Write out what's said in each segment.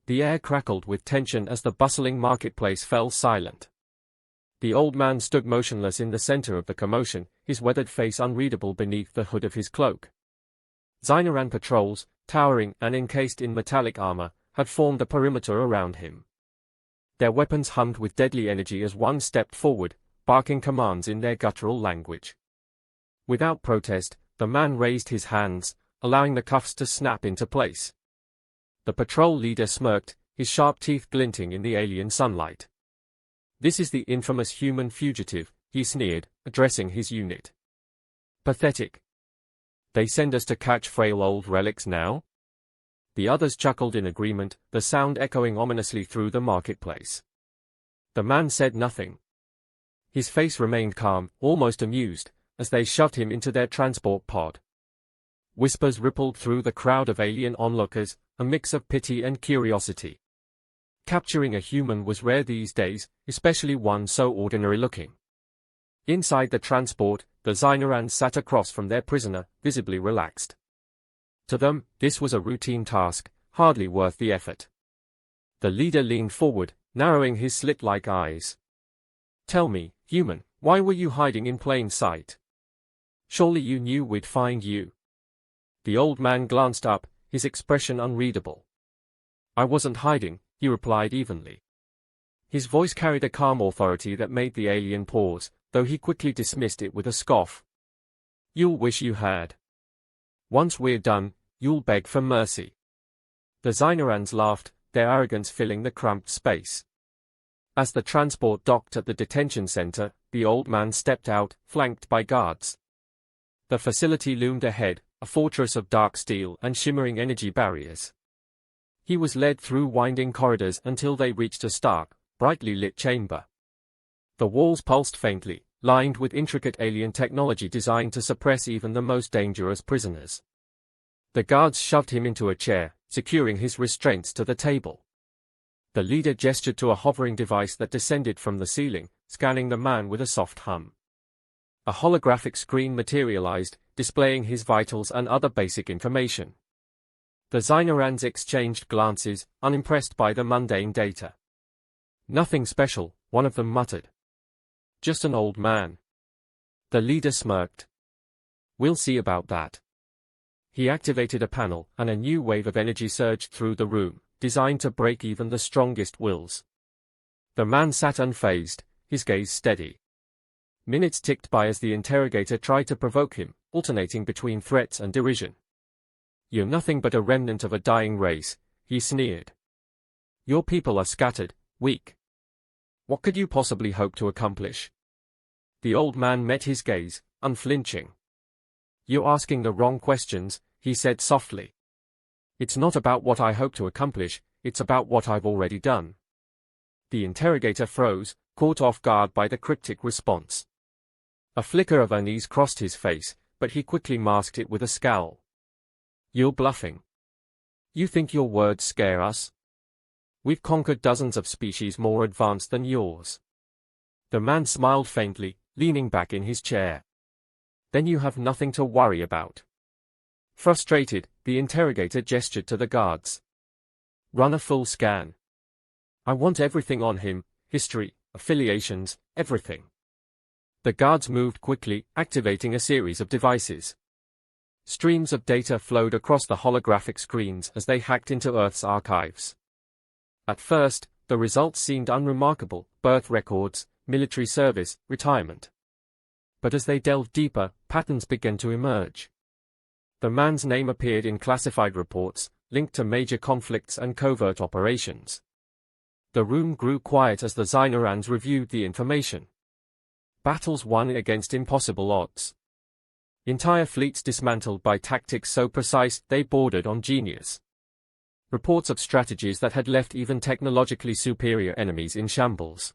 The air crackled with tension as the bustling marketplace fell silent. The old man stood motionless in the center of the commotion, his weathered face unreadable beneath the hood of his cloak. Zyneran patrols, towering and encased in metallic armor, had formed a perimeter around him. Their weapons hummed with deadly energy as one stepped forward, barking commands in their guttural language. Without protest, the man raised his hands, allowing the cuffs to snap into place. The patrol leader smirked, his sharp teeth glinting in the alien sunlight. "This is the infamous human fugitive," he sneered, addressing his unit. "Pathetic. They send us to catch frail old relics now?" The others chuckled in agreement, the sound echoing ominously through the marketplace. The man said nothing. His face remained calm, almost amused, as they shoved him into their transport pod. Whispers rippled through the crowd of alien onlookers, a mix of pity and curiosity. Capturing a human was rare these days, especially one so ordinary-looking. Inside the transport, the Zynerans sat across from their prisoner, visibly relaxed. To them, this was a routine task, hardly worth the effort. The leader leaned forward, narrowing his slit-like eyes. "Tell me, human, why were you hiding in plain sight? Surely you knew we'd find you." The old man glanced up, his expression unreadable. "I wasn't hiding," he replied evenly. His voice carried a calm authority that made the alien pause, though he quickly dismissed it with a scoff. "You'll wish you had. Once we're done, you'll beg for mercy." The Zynerans laughed, their arrogance filling the cramped space. As the transport docked at the detention center, the old man stepped out, flanked by guards. The facility loomed ahead, a fortress of dark steel and shimmering energy barriers. He was led through winding corridors until they reached a stark, brightly lit chamber. The walls pulsed faintly, lined with intricate alien technology designed to suppress even the most dangerous prisoners. The guards shoved him into a chair, securing his restraints to the table. The leader gestured to a hovering device that descended from the ceiling, scanning the man with a soft hum. A holographic screen materialized, displaying his vitals and other basic information. The Zynerans exchanged glances, unimpressed by the mundane data. "Nothing special," one of them muttered. "Just an old man." The leader smirked. "We'll see about that." He activated a panel, and a new wave of energy surged through the room, designed to break even the strongest wills. The man sat unfazed, his gaze steady. Minutes ticked by as the interrogator tried to provoke him, alternating between threats and derision. "You're nothing but a remnant of a dying race," he sneered. "Your people are scattered, weak. What could you possibly hope to accomplish?" The old man met his gaze, unflinching. "You're asking the wrong questions," he said softly. "It's not about what I hope to accomplish, it's about what I've already done." The interrogator froze, caught off guard by the cryptic response. A flicker of unease crossed his face, but he quickly masked it with a scowl. "You're bluffing. You think your words scare us? We've conquered dozens of species more advanced than yours." The man smiled faintly, leaning back in his chair. "Then you have nothing to worry about." Frustrated, the interrogator gestured to the guards. "Run a full scan. I want everything on him, history, affiliations, everything." The guards moved quickly, activating a series of devices. Streams of data flowed across the holographic screens as they hacked into Earth's archives. At first, the results seemed unremarkable: birth records, military service, retirement. But as they delved deeper, patterns began to emerge. The man's name appeared in classified reports, linked to major conflicts and covert operations. The room grew quiet as the Zynerans reviewed the information. Battles won against impossible odds. Entire fleets dismantled by tactics so precise they bordered on genius. Reports of strategies that had left even technologically superior enemies in shambles.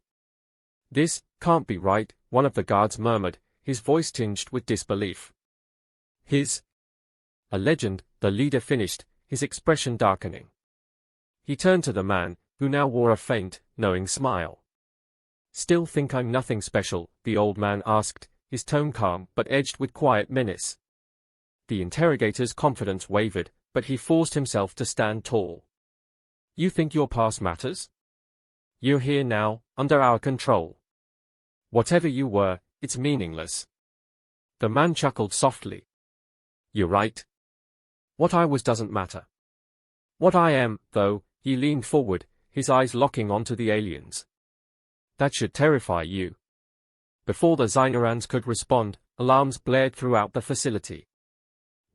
"This can't be right," one of the guards murmured, his voice tinged with disbelief. A legend," the leader finished, his expression darkening. He turned to the man, who now wore a faint, knowing smile. "Still think I'm nothing special?" the old man asked, his tone calm but edged with quiet menace. The interrogator's confidence wavered, but he forced himself to stand tall. You think your past matters? You're here now, under our control. Whatever you were, it's meaningless. The man chuckled softly. You're right. What I was doesn't matter. What I am, though, he leaned forward, his eyes locking onto the aliens. That should terrify you. Before the Xynorans could respond, alarms blared throughout the facility.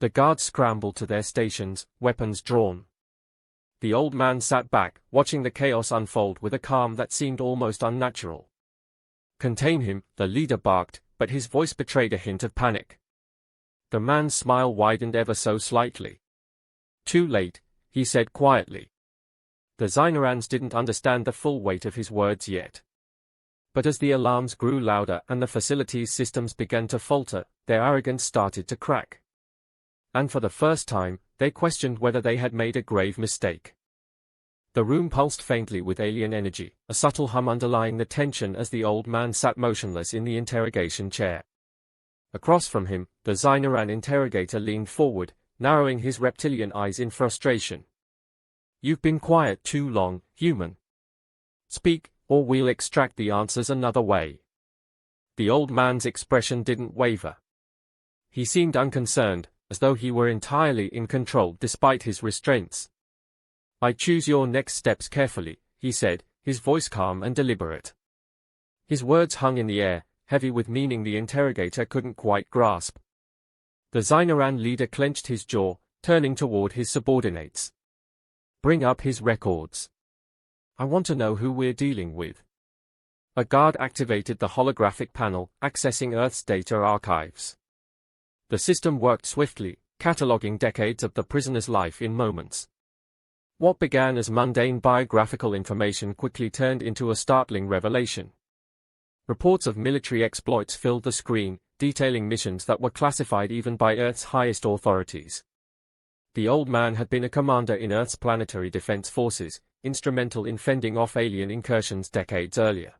The guards scrambled to their stations, weapons drawn. The old man sat back, watching the chaos unfold with a calm that seemed almost unnatural. Contain him, the leader barked, but his voice betrayed a hint of panic. The man's smile widened ever so slightly. Too late, he said quietly. The Xynorans didn't understand the full weight of his words yet. But as the alarms grew louder and the facility's systems began to falter, their arrogance started to crack. And for the first time, they questioned whether they had made a grave mistake. The room pulsed faintly with alien energy, a subtle hum underlying the tension as the old man sat motionless in the interrogation chair. Across from him, the Xynoran interrogator leaned forward, narrowing his reptilian eyes in frustration. You've been quiet too long, human. Speak, or we'll extract the answers another way. The old man's expression didn't waver. He seemed unconcerned, as though he were entirely in control despite his restraints. I choose your next steps carefully, he said, his voice calm and deliberate. His words hung in the air, heavy with meaning the interrogator couldn't quite grasp. The Xynoran leader clenched his jaw, turning toward his subordinates. Bring up his records. I want to know who we're dealing with. A guard activated the holographic panel, accessing Earth's data archives. The system worked swiftly, cataloging decades of the prisoner's life in moments. What began as mundane biographical information quickly turned into a startling revelation. Reports of military exploits filled the screen, detailing missions that were classified even by Earth's highest authorities. The old man had been a commander in Earth's planetary defense forces, instrumental in fending off alien incursions decades earlier.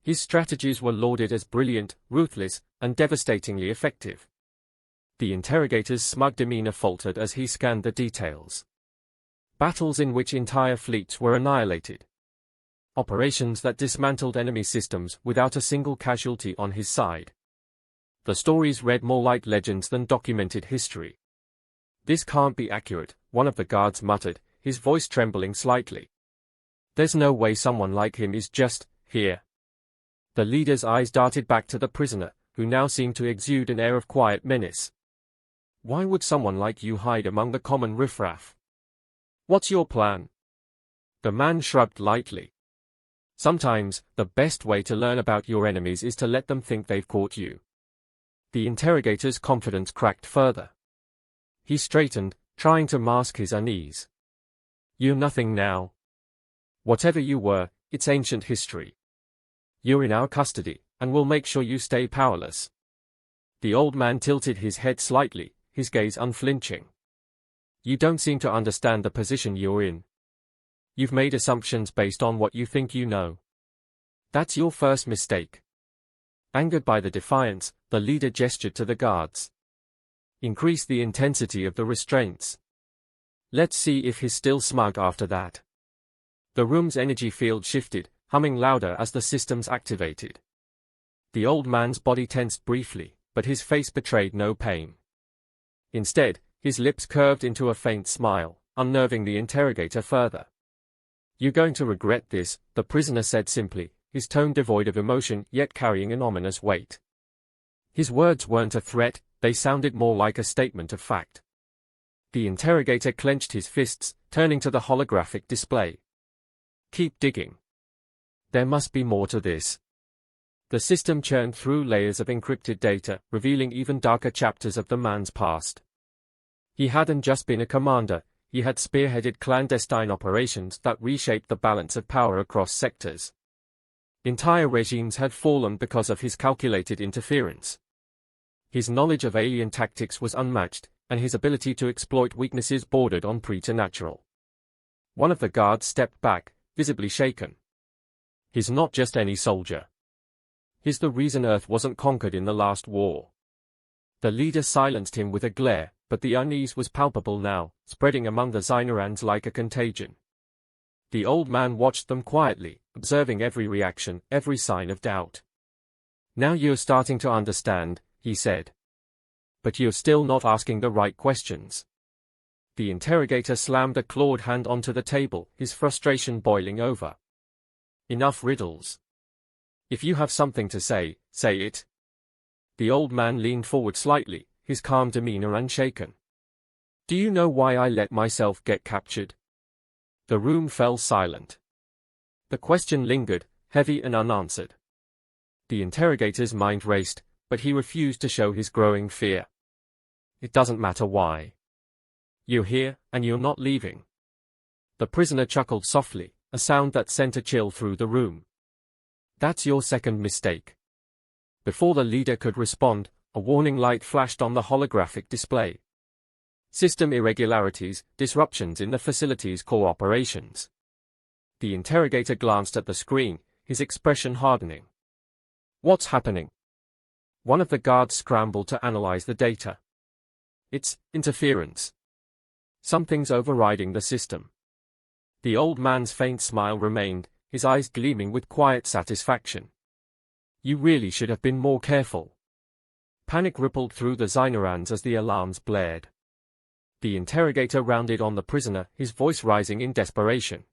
His strategies were lauded as brilliant, ruthless, and devastatingly effective. The interrogator's smug demeanor faltered as he scanned the details. Battles in which entire fleets were annihilated. Operations that dismantled enemy systems without a single casualty on his side. The stories read more like legends than documented history. This can't be accurate, one of the guards muttered, his voice trembling slightly. There's no way someone like him is just here. The leader's eyes darted back to the prisoner, who now seemed to exude an air of quiet menace. Why would someone like you hide among the common riffraff? What's your plan? The man shrugged lightly. Sometimes, the best way to learn about your enemies is to let them think they've caught you. The interrogator's confidence cracked further. He straightened, trying to mask his unease. You're nothing now. Whatever you were, it's ancient history. You're in our custody, and we'll make sure you stay powerless. The old man tilted his head slightly, his gaze unflinching. You don't seem to understand the position you're in. You've made assumptions based on what you think you know. That's your first mistake. Angered by the defiance, the leader gestured to the guards. Increase the intensity of the restraints. Let's see if he's still smug after that. The room's energy field shifted, humming louder as the systems activated. The old man's body tensed briefly, but his face betrayed no pain. Instead, his lips curved into a faint smile, unnerving the interrogator further. You're going to regret this, the prisoner said simply, his tone devoid of emotion yet carrying an ominous weight. His words weren't a threat, they sounded more like a statement of fact. The interrogator clenched his fists, turning to the holographic display. Keep digging. There must be more to this. The system churned through layers of encrypted data, revealing even darker chapters of the man's past. He hadn't just been a commander, he had spearheaded clandestine operations that reshaped the balance of power across sectors. Entire regimes had fallen because of his calculated interference. His knowledge of alien tactics was unmatched, and his ability to exploit weaknesses bordered on preternatural. One of the guards stepped back, visibly shaken. He's not just any soldier. He's the reason Earth wasn't conquered in the last war. The leader silenced him with a glare, but the unease was palpable now, spreading among the Xynorans like a contagion. The old man watched them quietly, observing every reaction, every sign of doubt. "Now you're starting to understand," he said. "But you're still not asking the right questions." The interrogator slammed a clawed hand onto the table, his frustration boiling over. "Enough riddles. If you have something to say, say it." The old man leaned forward slightly, his calm demeanor unshaken. "Do you know why I let myself get captured?" The room fell silent. The question lingered, heavy and unanswered. The interrogator's mind raced, but he refused to show his growing fear. "It doesn't matter why. You're here, and you're not leaving." The prisoner chuckled softly, a sound that sent a chill through the room. "That's your second mistake." Before the leader could respond, a warning light flashed on the holographic display. System irregularities, disruptions in the facility's core operations. The interrogator glanced at the screen, his expression hardening. "What's happening?" One of the guards scrambled to analyze the data. "It's interference. Something's overriding the system." The old man's faint smile remained, his eyes gleaming with quiet satisfaction. "You really should have been more careful." Panic rippled through the Zynerans as the alarms blared. The interrogator rounded on the prisoner, his voice rising in desperation.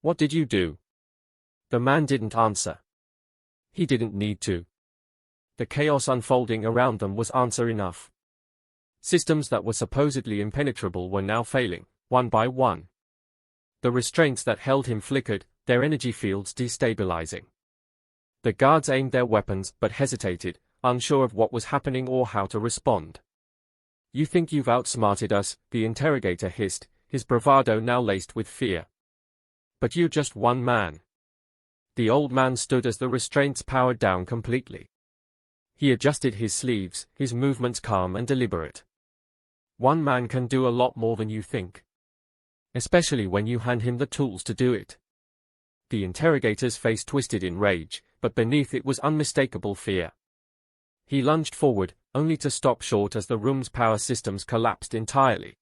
"What did you do?" The man didn't answer. He didn't need to. The chaos unfolding around them was answer enough. Systems that were supposedly impenetrable were now failing, one by one. The restraints that held him flickered, their energy fields destabilizing. The guards aimed their weapons but hesitated, unsure of what was happening or how to respond. "You think you've outsmarted us," the interrogator hissed, his bravado now laced with fear. "But you're just one man." The old man stood as the restraints powered down completely. He adjusted his sleeves, his movements calm and deliberate. "One man can do a lot more than you think. Especially when you hand him the tools to do it." The interrogator's face twisted in rage, but beneath it was unmistakable fear. He lunged forward, only to stop short as the room's power systems collapsed entirely.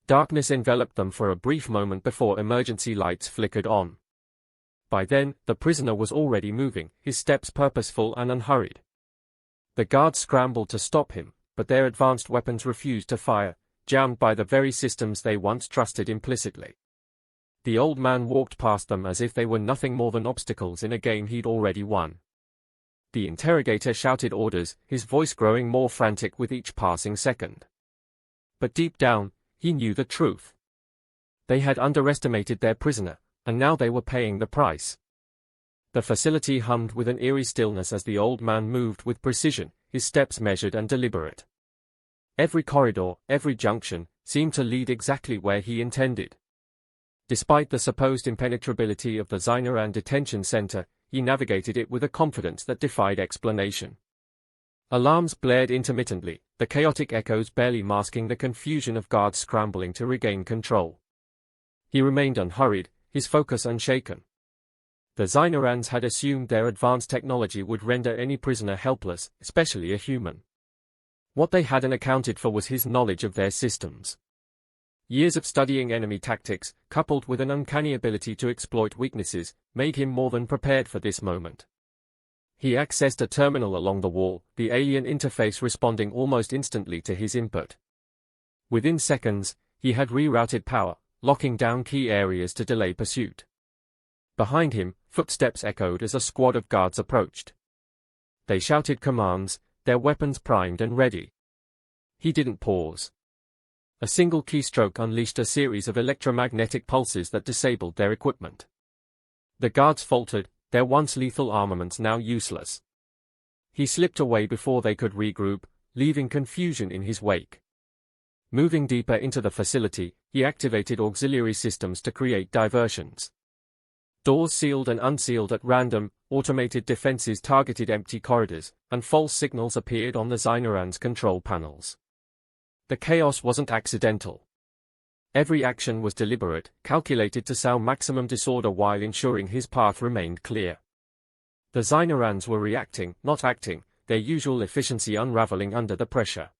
Darkness enveloped them for a brief moment before emergency lights flickered on. By then, the prisoner was already moving, his steps purposeful and unhurried. The guards scrambled to stop him, but their advanced weapons refused to fire, jammed by the very systems they once trusted implicitly. The old man walked past them as if they were nothing more than obstacles in a game he'd already won. The interrogator shouted orders, his voice growing more frantic with each passing second. But deep down, he knew the truth. They had underestimated their prisoner, and now they were paying the price. The facility hummed with an eerie stillness as the old man moved with precision, his steps measured and deliberate. Every corridor, every junction, seemed to lead exactly where he intended. Despite the supposed impenetrability of the Zyneran detention center, he navigated it with a confidence that defied explanation. Alarms blared intermittently, the chaotic echoes barely masking the confusion of guards scrambling to regain control. He remained unhurried, his focus unshaken. The Zynerans had assumed their advanced technology would render any prisoner helpless, especially a human. What they hadn't accounted for was his knowledge of their systems. Years of studying enemy tactics, coupled with an uncanny ability to exploit weaknesses, made him more than prepared for this moment. He accessed a terminal along the wall, the alien interface responding almost instantly to his input. Within seconds, he had rerouted power, locking down key areas to delay pursuit. Behind him, footsteps echoed as a squad of guards approached. They shouted commands, their weapons primed and ready. He didn't pause. A single keystroke unleashed a series of electromagnetic pulses that disabled their equipment. The guards faltered, their once lethal armaments now useless. He slipped away before they could regroup, leaving confusion in his wake. Moving deeper into the facility, he activated auxiliary systems to create diversions. Doors sealed and unsealed at random, automated defenses targeted empty corridors, and false signals appeared on the Zyneran's control panels. The chaos wasn't accidental. Every action was deliberate, calculated to sow maximum disorder while ensuring his path remained clear. The Zynerans were reacting, not acting, their usual efficiency unraveling under the pressure.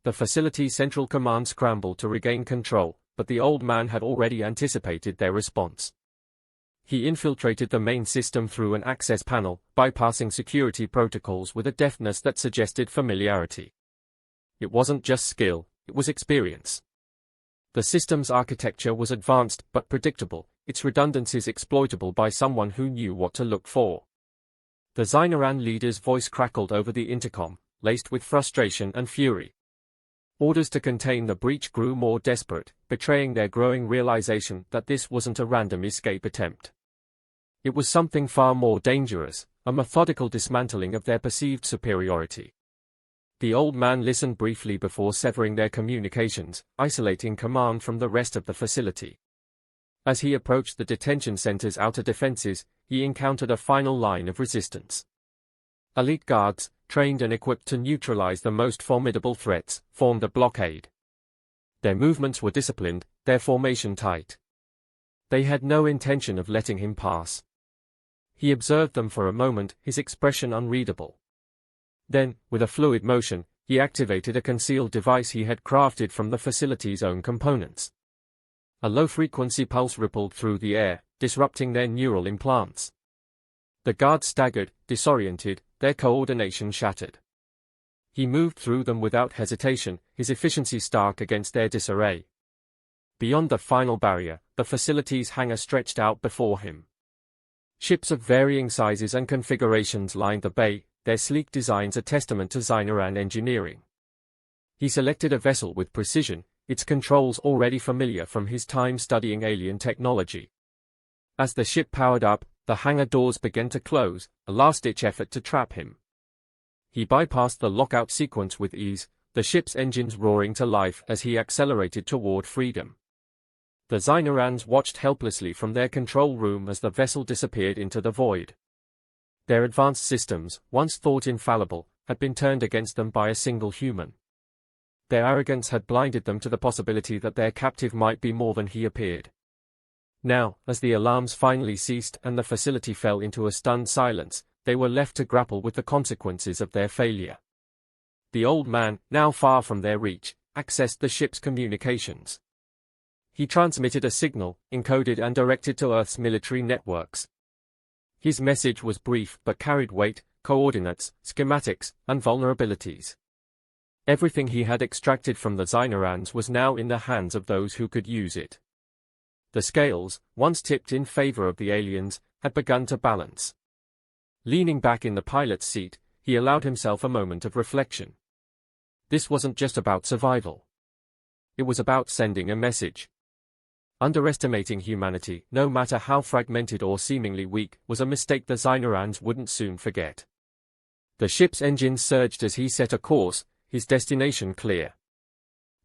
The facility's central command scrambled to regain control, but the old man had already anticipated their response. He infiltrated the main system through an access panel, bypassing security protocols with a deftness that suggested familiarity. It wasn't just skill, it was experience. The system's architecture was advanced but predictable, its redundancies exploitable by someone who knew what to look for. The Zyneran leader's voice crackled over the intercom, laced with frustration and fury. Orders to contain the breach grew more desperate, betraying their growing realization that this wasn't a random escape attempt. It was something far more dangerous, a methodical dismantling of their perceived superiority. The old man listened briefly before severing their communications, isolating command from the rest of the facility. As he approached the detention center's outer defenses, he encountered a final line of resistance. Elite guards, trained and equipped to neutralize the most formidable threats, formed a blockade. Their movements were disciplined, their formation tight. They had no intention of letting him pass. He observed them for a moment, his expression unreadable. Then, with a fluid motion, he activated a concealed device he had crafted from the facility's own components. A low-frequency pulse rippled through the air, disrupting their neural implants. The guards staggered, disoriented, their coordination shattered. He moved through them without hesitation, his efficiency stark against their disarray. Beyond the final barrier, the facility's hangar stretched out before him. Ships of varying sizes and configurations lined the bay, their sleek designs a testament to Zyneran engineering. He selected a vessel with precision, its controls already familiar from his time studying alien technology. As the ship powered up, the hangar doors began to close, a last-ditch effort to trap him. He bypassed the lockout sequence with ease, the ship's engines roaring to life as he accelerated toward freedom. The Zynerans watched helplessly from their control room as the vessel disappeared into the void. Their advanced systems, once thought infallible, had been turned against them by a single human. Their arrogance had blinded them to the possibility that their captive might be more than he appeared. Now, as the alarms finally ceased and the facility fell into a stunned silence, they were left to grapple with the consequences of their failure. The old man, now far from their reach, accessed the ship's communications. He transmitted a signal, encoded and directed to Earth's military networks. His message was brief but carried weight, coordinates, schematics, and vulnerabilities. Everything he had extracted from the Zynerans was now in the hands of those who could use it. The scales, once tipped in favor of the aliens, had begun to balance. Leaning back in the pilot's seat, he allowed himself a moment of reflection. This wasn't just about survival. It was about sending a message. Underestimating humanity, no matter how fragmented or seemingly weak, was a mistake the Zynerans wouldn't soon forget. The ship's engines surged as he set a course, his destination clear.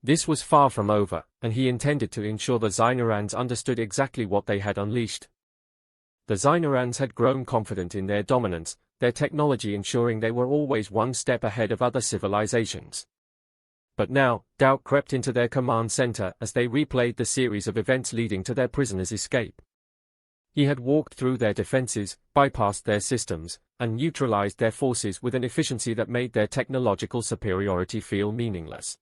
This was far from over, and he intended to ensure the Zynerans understood exactly what they had unleashed. The Zynerans had grown confident in their dominance, their technology ensuring they were always one step ahead of other civilizations. But now, doubt crept into their command center as they replayed the series of events leading to their prisoner's escape. He had walked through their defenses, bypassed their systems, and neutralized their forces with an efficiency that made their technological superiority feel meaningless.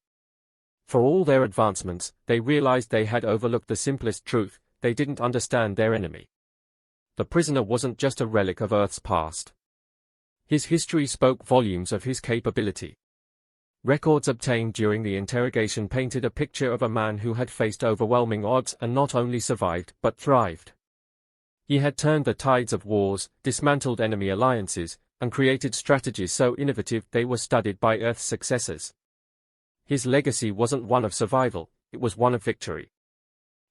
For all their advancements, they realized they had overlooked the simplest truth: they didn't understand their enemy. The prisoner wasn't just a relic of Earth's past. His history spoke volumes of his capability. Records obtained during the interrogation painted a picture of a man who had faced overwhelming odds and not only survived but thrived. He had turned the tides of wars, dismantled enemy alliances, and created strategies so innovative they were studied by Earth's successors. His legacy wasn't one of survival, it was one of victory.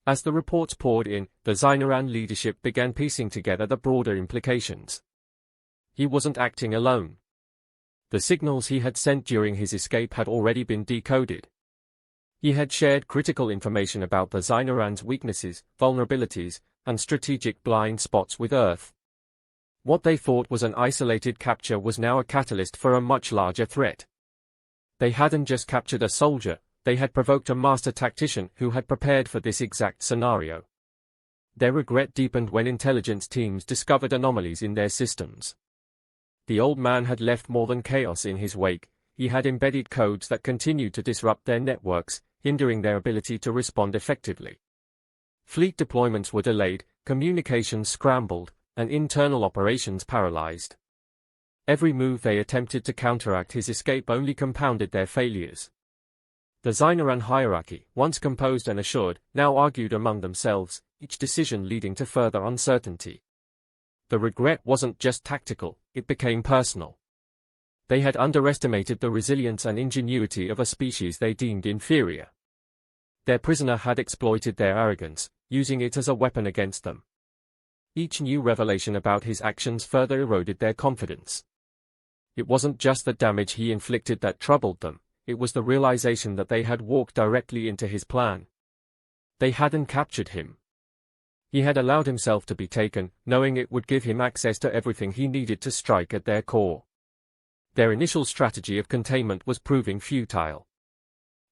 As the reports poured in, the Zyneran leadership began piecing together the broader implications. He wasn't acting alone. The signals he had sent during his escape had already been decoded. He had shared critical information about the Zyneran's weaknesses, vulnerabilities, and strategic blind spots with Earth. What they thought was an isolated capture was now a catalyst for a much larger threat. They hadn't just captured a soldier, they had provoked a master tactician who had prepared for this exact scenario. Their regret deepened when intelligence teams discovered anomalies in their systems. The old man had left more than chaos in his wake, he had embedded codes that continued to disrupt their networks, hindering their ability to respond effectively. Fleet deployments were delayed, communications scrambled, and internal operations paralyzed. Every move they attempted to counteract his escape only compounded their failures. The Zyneran hierarchy, once composed and assured, now argued among themselves, each decision leading to further uncertainty. The regret wasn't just tactical, it became personal. They had underestimated the resilience and ingenuity of a species they deemed inferior. Their prisoner had exploited their arrogance, using it as a weapon against them. Each new revelation about his actions further eroded their confidence. It wasn't just the damage he inflicted that troubled them, it was the realization that they had walked directly into his plan. They hadn't captured him. He had allowed himself to be taken, knowing it would give him access to everything he needed to strike at their core. Their initial strategy of containment was proving futile.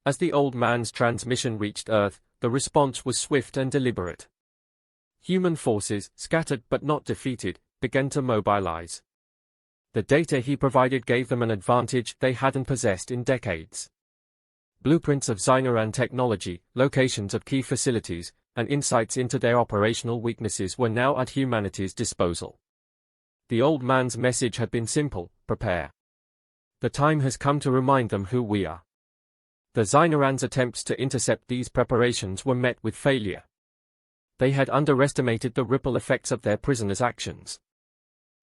As the old man's transmission reached Earth, the response was swift and deliberate. Human forces, scattered but not defeated, began to mobilize. The data he provided gave them an advantage they hadn't possessed in decades. Blueprints of Zyneran technology, locations of key facilities, and insights into their operational weaknesses were now at humanity's disposal. The old man's message had been simple: prepare. The time has come to remind them who we are. The Zyneran's attempts to intercept these preparations were met with failure. They had underestimated the ripple effects of their prisoner's actions.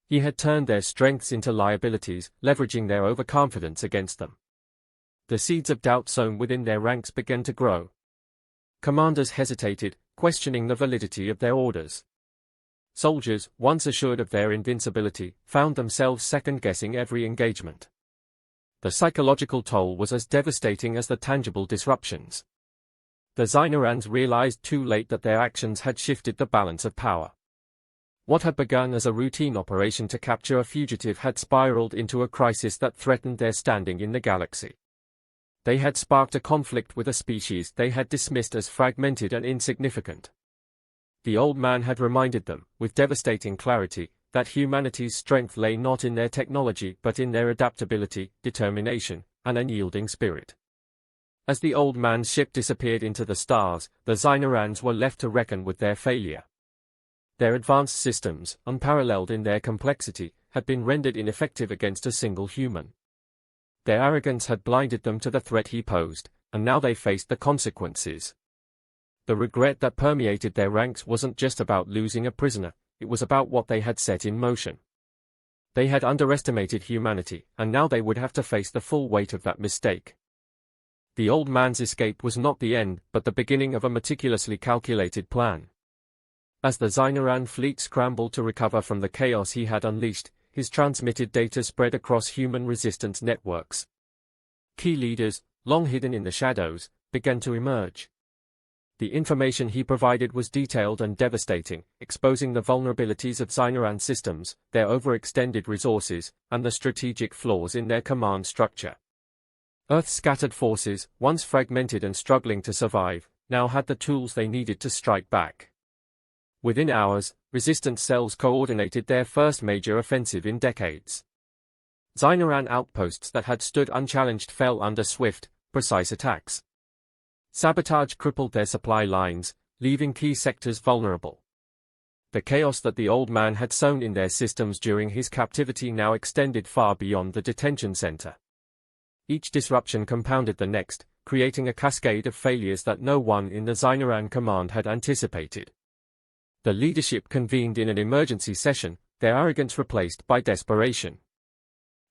He had turned their strengths into liabilities, leveraging their overconfidence against them. The seeds of doubt sown within their ranks began to grow. Commanders hesitated, questioning the validity of their orders. Soldiers, once assured of their invincibility, found themselves second-guessing every engagement. The psychological toll was as devastating as the tangible disruptions. The Zynerans realized too late that their actions had shifted the balance of power. What had begun as a routine operation to capture a fugitive had spiraled into a crisis that threatened their standing in the galaxy. They had sparked a conflict with a species they had dismissed as fragmented and insignificant. The old man had reminded them, with devastating clarity, that humanity's strength lay not in their technology but in their adaptability, determination, and unyielding spirit. As the old man's ship disappeared into the stars, the Zynerans were left to reckon with their failure. Their advanced systems, unparalleled in their complexity, had been rendered ineffective against a single human. Their arrogance had blinded them to the threat he posed, and now they faced the consequences. The regret that permeated their ranks wasn't just about losing a prisoner, it was about what they had set in motion. They had underestimated humanity, and now they would have to face the full weight of that mistake. The old man's escape was not the end, but the beginning of a meticulously calculated plan. As the Zyneran fleet scrambled to recover from the chaos he had unleashed, his transmitted data spread across human resistance networks. Key leaders, long hidden in the shadows, began to emerge. The information he provided was detailed and devastating, exposing the vulnerabilities of Zyneran systems, their overextended resources, and the strategic flaws in their command structure. Earth's scattered forces, once fragmented and struggling to survive, now had the tools they needed to strike back. Within hours, resistance cells coordinated their first major offensive in decades. Zyneran outposts that had stood unchallenged fell under swift, precise attacks. Sabotage crippled their supply lines, leaving key sectors vulnerable. The chaos that the old man had sown in their systems during his captivity now extended far beyond the detention center. Each disruption compounded the next, creating a cascade of failures that no one in the Zyneran command had anticipated. The leadership convened in an emergency session, their arrogance replaced by desperation.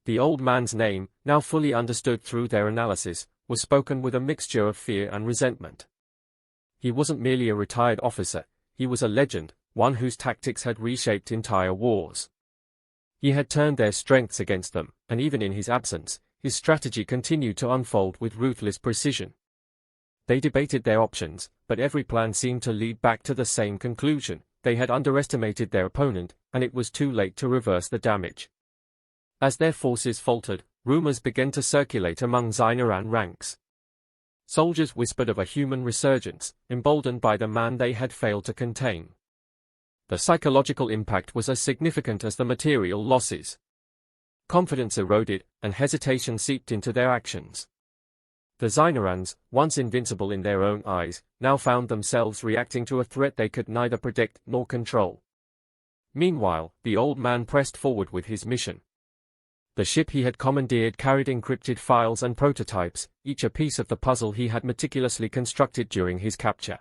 The old man's name, now fully understood through their analysis, was spoken with a mixture of fear and resentment. He wasn't merely a retired officer, he was a legend, one whose tactics had reshaped entire wars. He had turned their strengths against them, and even in his absence, his strategy continued to unfold with ruthless precision. They debated their options, but every plan seemed to lead back to the same conclusion: they had underestimated their opponent, and it was too late to reverse the damage. As their forces faltered, rumors began to circulate among Zyneran ranks. Soldiers whispered of a human resurgence, emboldened by the man they had failed to contain. The psychological impact was as significant as the material losses. Confidence eroded, and hesitation seeped into their actions. The Xynorans, once invincible in their own eyes, now found themselves reacting to a threat they could neither predict nor control. Meanwhile, the old man pressed forward with his mission. The ship he had commandeered carried encrypted files and prototypes, each a piece of the puzzle he had meticulously constructed during his capture.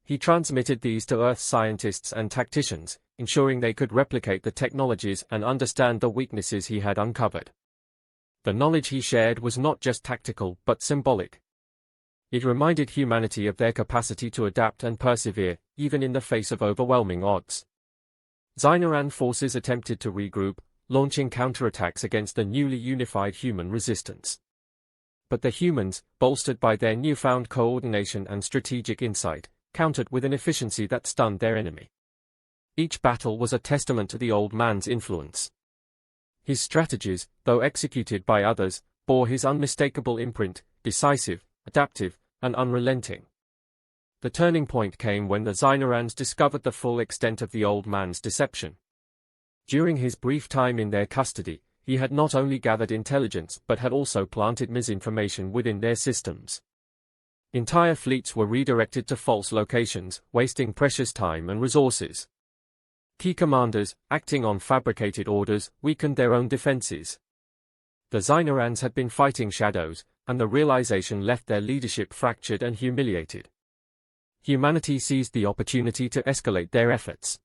He transmitted these to Earth's scientists and tacticians, ensuring they could replicate the technologies and understand the weaknesses he had uncovered. The knowledge he shared was not just tactical but symbolic. It reminded humanity of their capacity to adapt and persevere, even in the face of overwhelming odds. Xynoran forces attempted to regroup, launching counterattacks against the newly unified human resistance. But the humans, bolstered by their newfound coordination and strategic insight, countered with an efficiency that stunned their enemy. Each battle was a testament to the old man's influence. His strategies, though executed by others, bore his unmistakable imprint, decisive, adaptive, and unrelenting. The turning point came when the Xynorans discovered the full extent of the old man's deception. During his brief time in their custody, he had not only gathered intelligence but had also planted misinformation within their systems. Entire fleets were redirected to false locations, wasting precious time and resources. Key commanders, acting on fabricated orders, weakened their own defenses. The Xynorans had been fighting shadows, and the realization left their leadership fractured and humiliated. Humanity seized the opportunity to escalate their efforts.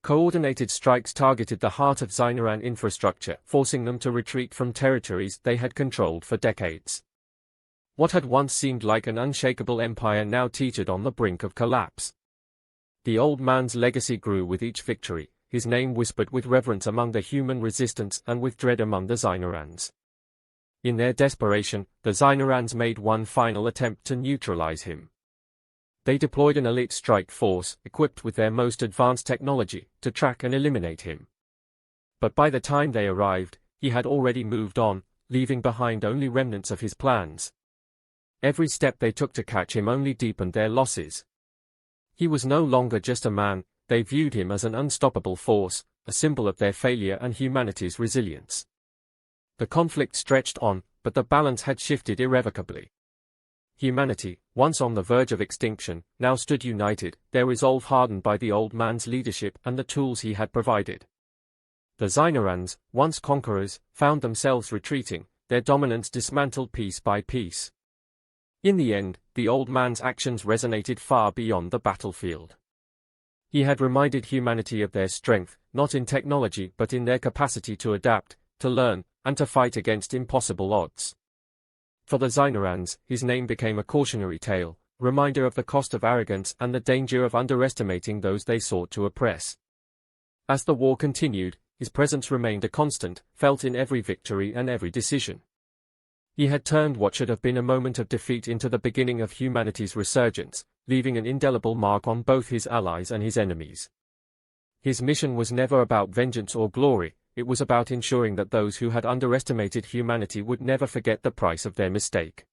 Coordinated strikes targeted the heart of Xynoran infrastructure, forcing them to retreat from territories they had controlled for decades. What had once seemed like an unshakable empire now teetered on the brink of collapse. The old man's legacy grew with each victory, his name whispered with reverence among the human resistance and with dread among the Xynorans. In their desperation, the Xynorans made one final attempt to neutralize him. They deployed an elite strike force, equipped with their most advanced technology, to track and eliminate him. But by the time they arrived, he had already moved on, leaving behind only remnants of his plans. Every step they took to catch him only deepened their losses. He was no longer just a man, they viewed him as an unstoppable force, a symbol of their failure and humanity's resilience. The conflict stretched on, but the balance had shifted irrevocably. Humanity, once on the verge of extinction, now stood united, their resolve hardened by the old man's leadership and the tools he had provided. The Xynorans, once conquerors, found themselves retreating, their dominance dismantled piece by piece. In the end, the old man's actions resonated far beyond the battlefield. He had reminded humanity of their strength, not in technology but in their capacity to adapt, to learn, and to fight against impossible odds. For the Xynorans, his name became a cautionary tale, a reminder of the cost of arrogance and the danger of underestimating those they sought to oppress. As the war continued, his presence remained a constant, felt in every victory and every decision. He had turned what should have been a moment of defeat into the beginning of humanity's resurgence, leaving an indelible mark on both his allies and his enemies. His mission was never about vengeance or glory, it was about ensuring that those who had underestimated humanity would never forget the price of their mistake.